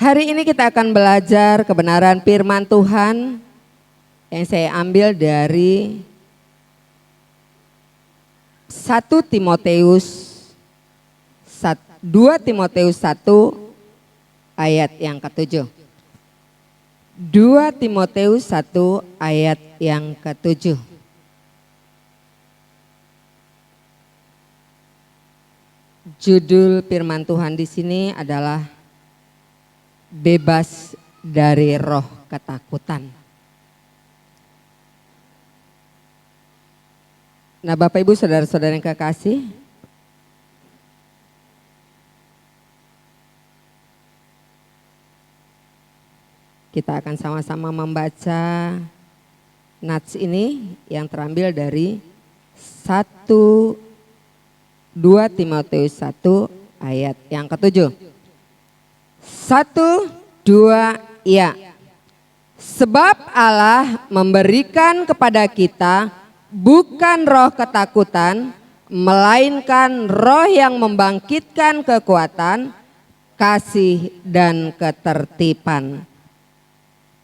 Hari ini kita akan belajar kebenaran firman Tuhan yang saya ambil dari 1 Timotius 2 Timotius 1 ayat yang ke-7. 2 Timotius 1 ayat yang ke-7. Judul firman Tuhan di sini adalah bebas dari roh ketakutan. Nah, Bapak Ibu saudara-saudara yang kekasih, kita akan sama-sama membaca nats ini yang terambil dari 2 Timotius 1 ayat yang ke-7. 1, 2, ya. Sebab Allah memberikan kepada kita bukan roh ketakutan, melainkan roh yang membangkitkan kekuatan, kasih dan ketertiban.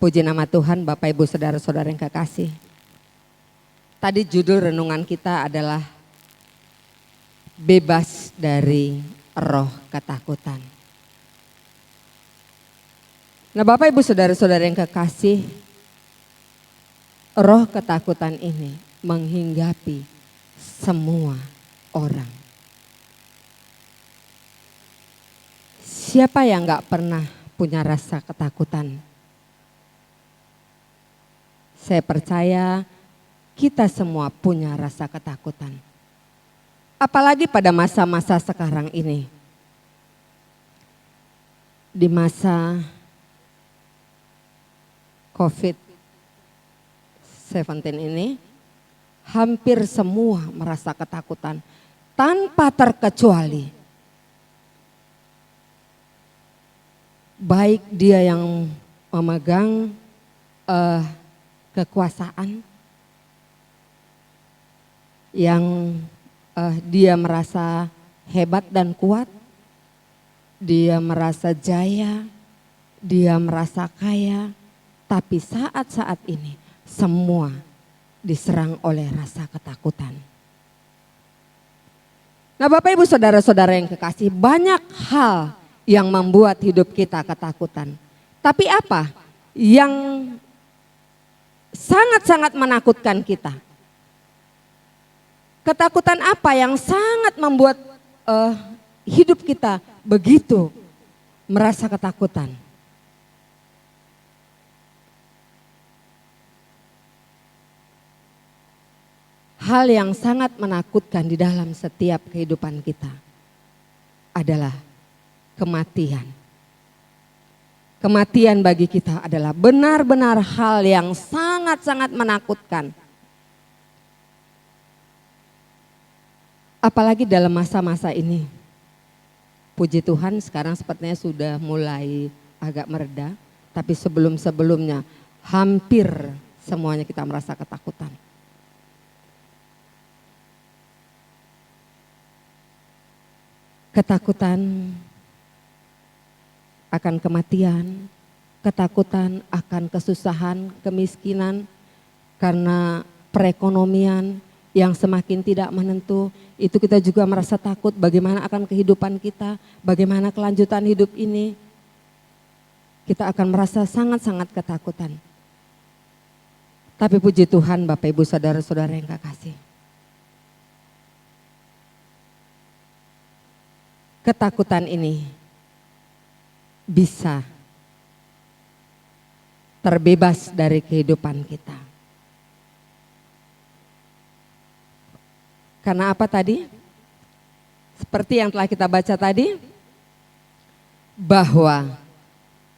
Puji nama Tuhan, Bapak Ibu saudara-saudara yang kekasih. Tadi judul renungan kita adalah bebas dari roh ketakutan. Nah, Bapak Ibu saudara-saudara yang kekasih, roh ketakutan ini menghinggapi semua orang. Siapa yang gak pernah punya rasa ketakutan? Saya percaya kita semua punya rasa ketakutan. Apalagi pada masa-masa sekarang ini. Di masa COVID-19 ini, hampir semua merasa ketakutan tanpa terkecuali. Baik dia yang memegang kekuasaan, yang dia merasa hebat dan kuat, dia merasa jaya, dia merasa kaya. Tapi saat-saat ini semua diserang oleh rasa ketakutan. Nah, Bapak Ibu saudara-saudara yang kekasih, banyak hal yang membuat hidup kita ketakutan. Tapi apa yang sangat-sangat menakutkan kita? Ketakutan apa yang sangat membuat hidup kita begitu merasa ketakutan? Hal yang sangat menakutkan di dalam setiap kehidupan kita adalah kematian. Kematian bagi kita adalah benar-benar hal yang sangat-sangat menakutkan. Apalagi dalam masa-masa ini. Puji Tuhan sekarang sepertinya sudah mulai agak mereda. Tapi sebelum-sebelumnya hampir semuanya kita merasa ketakutan. Ketakutan akan kematian, ketakutan akan kesusahan, kemiskinan, karena perekonomian yang semakin tidak menentu, itu kita juga merasa takut bagaimana akan kehidupan kita, bagaimana kelanjutan hidup ini. Kita akan merasa sangat-sangat ketakutan. Tapi puji Tuhan Bapak Ibu saudara-saudara yang kekasih. Ketakutan ini bisa terbebas dari kehidupan kita. Karena apa tadi? Seperti yang telah kita baca tadi, bahwa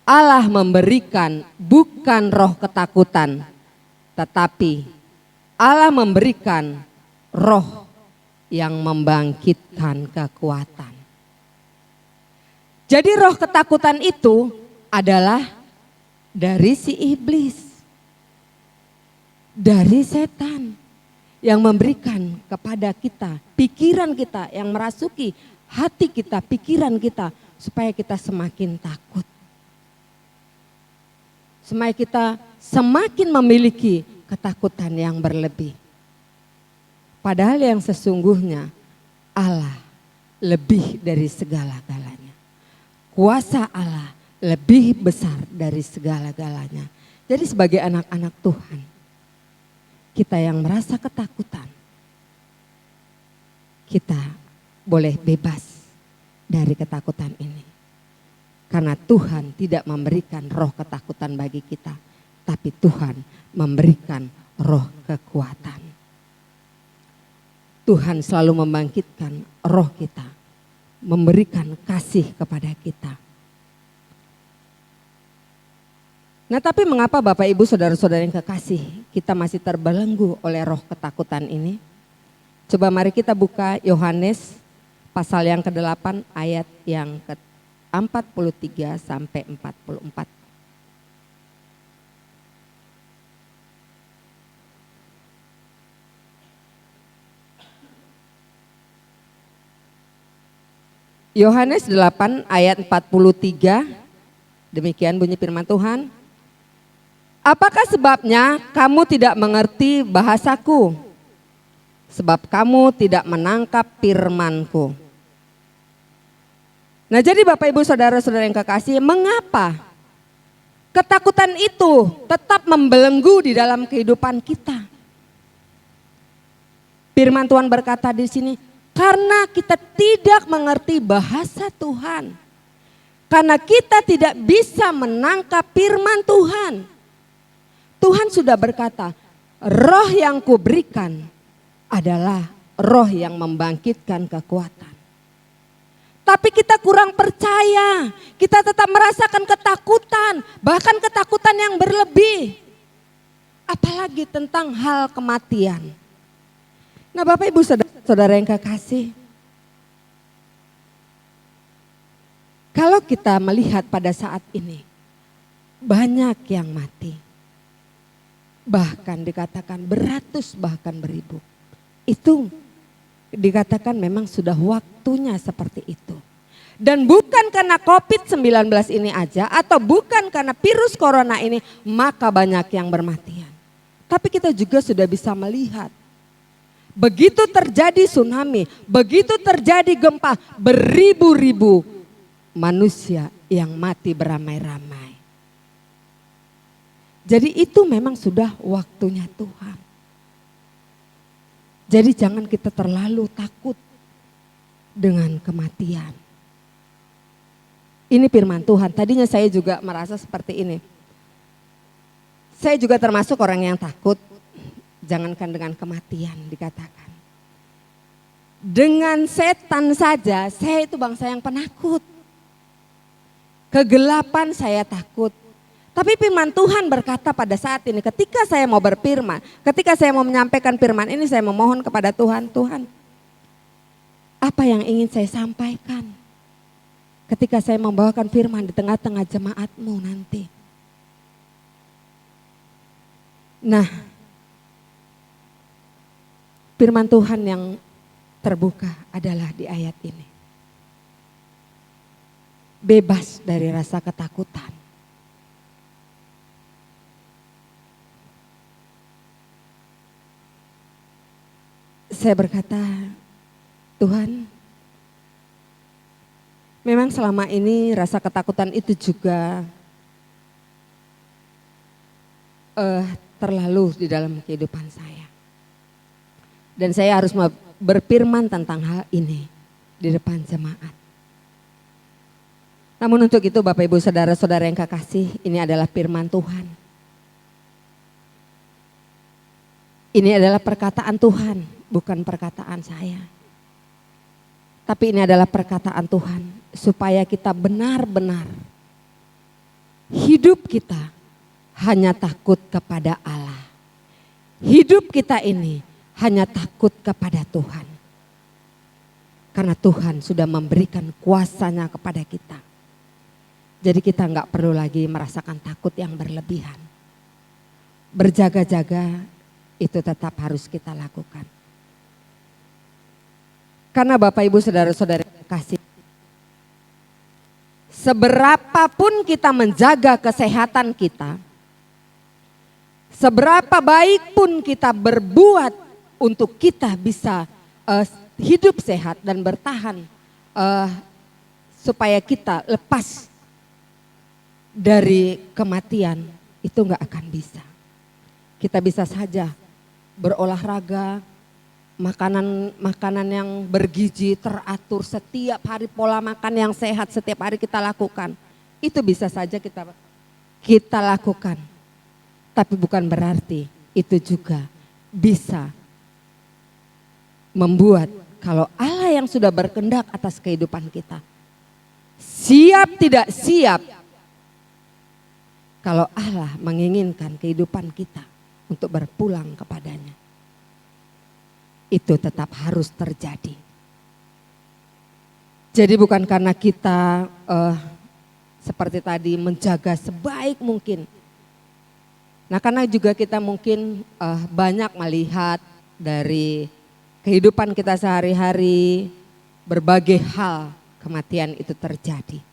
Allah memberikan bukan roh ketakutan, tetapi Allah memberikan roh yang membangkitkan kekuatan. Jadi roh ketakutan itu adalah dari si iblis, dari setan yang memberikan kepada kita, pikiran kita yang merasuki hati kita, pikiran kita supaya kita semakin takut. supaya kita semakin memiliki ketakutan yang berlebih. Padahal yang sesungguhnya Allah lebih dari segala-galanya. Kuasa Allah lebih besar dari segala-galanya. Jadi sebagai anak-anak Tuhan, kita yang merasa ketakutan, kita boleh bebas dari ketakutan ini. Karena Tuhan tidak memberikan roh ketakutan bagi kita, tapi Tuhan memberikan roh kekuatan. Tuhan selalu membangkitkan roh kita, memberikan kasih kepada kita. Nah, tapi mengapa Bapak Ibu saudara-saudara yang kekasih, kita masih terbelenggu oleh roh ketakutan ini? Coba mari kita buka Yohanes pasal yang ke-8 ayat yang ke-43 sampai 44. Yohanes 8 ayat 43, demikian bunyi firman Tuhan. Apakah sebabnya kamu tidak mengerti bahasaku? Sebab kamu tidak menangkap firmanku. Nah, jadi Bapak Ibu saudara-saudara yang kekasih, mengapa ketakutan itu tetap membelenggu di dalam kehidupan kita? Firman Tuhan berkata di sini, karena kita tidak mengerti bahasa Tuhan. Karena kita tidak bisa menangkap firman Tuhan. Tuhan sudah berkata, roh yang kuberikan adalah roh yang membangkitkan kekuatan. Tapi kita kurang percaya, kita tetap merasakan ketakutan, bahkan ketakutan yang berlebih. Apalagi tentang hal kematian. Nah, Bapak Ibu saudara yang kekasih, kalau kita melihat pada saat ini, banyak yang mati. Bahkan dikatakan beratus bahkan beribu. Itu dikatakan memang sudah waktunya seperti itu. Dan bukan karena COVID-19 ini aja atau bukan karena virus corona ini maka banyak yang bermatian. Tapi kita juga sudah bisa melihat begitu terjadi tsunami, begitu terjadi gempa, beribu-ribu manusia yang mati beramai-ramai. Jadi itu memang sudah waktunya Tuhan. Jadi jangan kita terlalu takut dengan kematian. Ini firman Tuhan. Tadinya saya juga merasa seperti ini. Saya juga termasuk orang yang takut. Jangankan dengan kematian dikatakan. Dengan setan saja saya itu bangsa yang penakut. Kegelapan saya takut. Tapi firman Tuhan berkata pada saat ini ketika saya mau berfirman, ketika saya mau menyampaikan firman ini saya memohon kepada Tuhan, Tuhan apa yang ingin saya sampaikan ketika saya membawakan firman di tengah-tengah jemaatmu nanti. Nah, firman Tuhan yang terbuka adalah di ayat ini. Bebas dari rasa ketakutan. Saya berkata, Tuhan, memang selama ini rasa ketakutan itu juga terlalu di dalam kehidupan saya. Dan saya harus berfirman tentang hal ini di depan jemaat. Namun untuk itu Bapak Ibu saudara-saudara yang kekasih, ini adalah firman Tuhan. Ini adalah perkataan Tuhan, bukan perkataan saya. Tapi ini adalah perkataan Tuhan supaya kita benar-benar hidup kita hanya takut kepada Allah. Hidup kita ini hanya takut kepada Tuhan. Karena Tuhan sudah memberikan kuasanya kepada kita. Jadi kita enggak perlu lagi merasakan takut yang berlebihan. Berjaga-jaga itu tetap harus kita lakukan. Karena Bapak Ibu saudara-saudara kasih, seberapapun kita menjaga kesehatan kita, Seberapa baik pun kita berbuat untuk kita bisa hidup sehat dan bertahan supaya kita lepas dari kematian, itu nggak akan bisa. Kita bisa saja berolahraga, makanan yang bergizi teratur setiap hari, pola makan yang sehat setiap hari kita lakukan. Itu bisa saja kita lakukan. Tapi bukan berarti itu juga bisa membuat kalau Allah yang sudah berkehendak atas kehidupan kita, siap tidak siap, kalau Allah menginginkan kehidupan kita untuk berpulang kepadanya, itu tetap harus terjadi. Jadi bukan karena kita seperti tadi menjaga sebaik mungkin. Nah, karena juga kita mungkin banyak melihat dari kehidupan kita sehari-hari, berbagai hal kematian itu terjadi.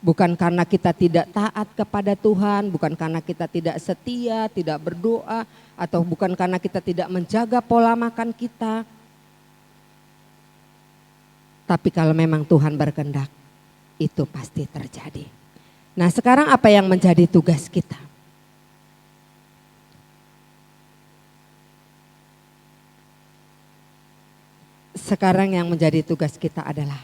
Bukan karena kita tidak taat kepada Tuhan, bukan karena kita tidak setia, tidak berdoa, atau bukan karena kita tidak menjaga pola makan kita. Tapi kalau memang Tuhan berkehendak, itu pasti terjadi. Nah, sekarang apa yang menjadi tugas kita? Sekarang yang menjadi tugas kita adalah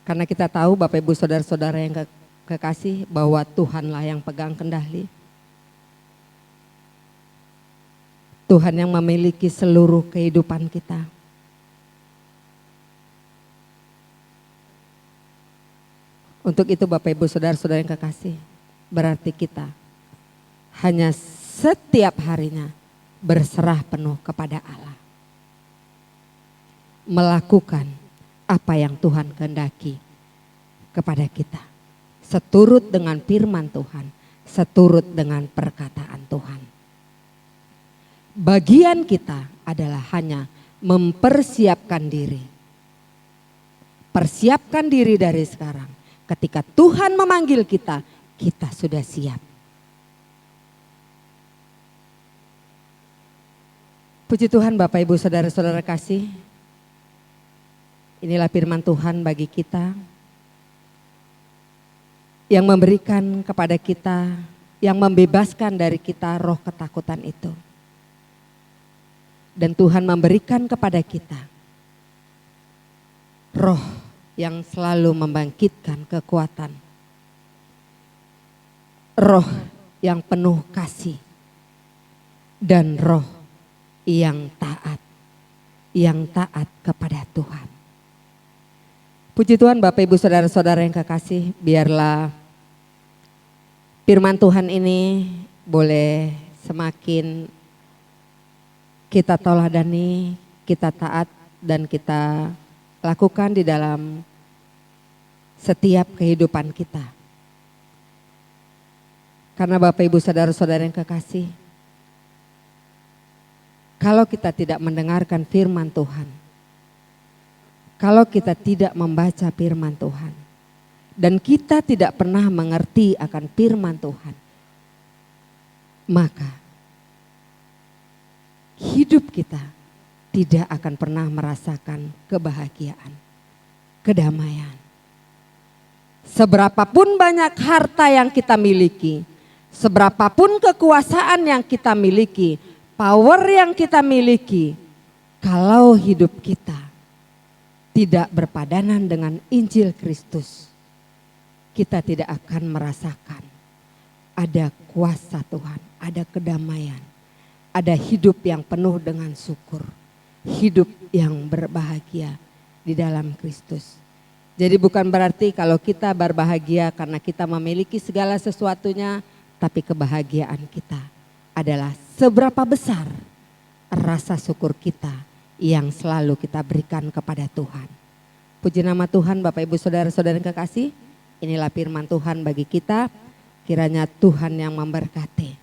karena kita tahu Bapak Ibu Saudara-saudara yang kekasih bahwa Tuhanlah yang pegang kendali. Tuhan yang memiliki seluruh kehidupan kita. Untuk itu Bapak Ibu Saudara-saudara yang kekasih, berarti kita hanya setiap harinya berserah penuh kepada Allah. Melakukan apa yang Tuhan kehendaki kepada kita. Seturut dengan firman Tuhan, seturut dengan perkataan Tuhan. Bagian kita adalah hanya mempersiapkan diri. Persiapkan diri dari sekarang. Ketika Tuhan memanggil kita, kita sudah siap. Puji Tuhan Bapak Ibu Saudara-saudara kasih. Inilah firman Tuhan bagi kita yang memberikan kepada kita, yang membebaskan dari kita roh ketakutan itu. Dan Tuhan memberikan kepada kita roh yang selalu membangkitkan kekuatan. Roh yang penuh kasih dan roh yang taat kepada Tuhan. Puji Tuhan Bapak Ibu Saudara-saudara yang kekasih, biarlah firman Tuhan ini boleh semakin kita teladani, kita taat dan kita lakukan di dalam setiap kehidupan kita. Karena Bapak Ibu Saudara-saudara yang kekasih, kalau kita tidak mendengarkan firman Tuhan, kalau kita tidak membaca firman Tuhan, dan kita tidak pernah mengerti akan firman Tuhan, maka hidup kita tidak akan pernah merasakan kebahagiaan, kedamaian. Seberapapun banyak harta yang kita miliki, seberapapun kekuasaan yang kita miliki, power yang kita miliki, kalau hidup kita tidak berpadanan dengan Injil Kristus, kita tidak akan merasakan ada kuasa Tuhan, ada kedamaian, ada hidup yang penuh dengan syukur, hidup yang berbahagia di dalam Kristus. Jadi bukan berarti kalau kita berbahagia karena kita memiliki segala sesuatunya, tapi kebahagiaan kita adalah seberapa besar rasa syukur kita yang selalu kita berikan kepada Tuhan. Puji nama Tuhan Bapak Ibu Saudara-saudara yang kekasih, inilah firman Tuhan bagi kita, kiranya Tuhan yang memberkati.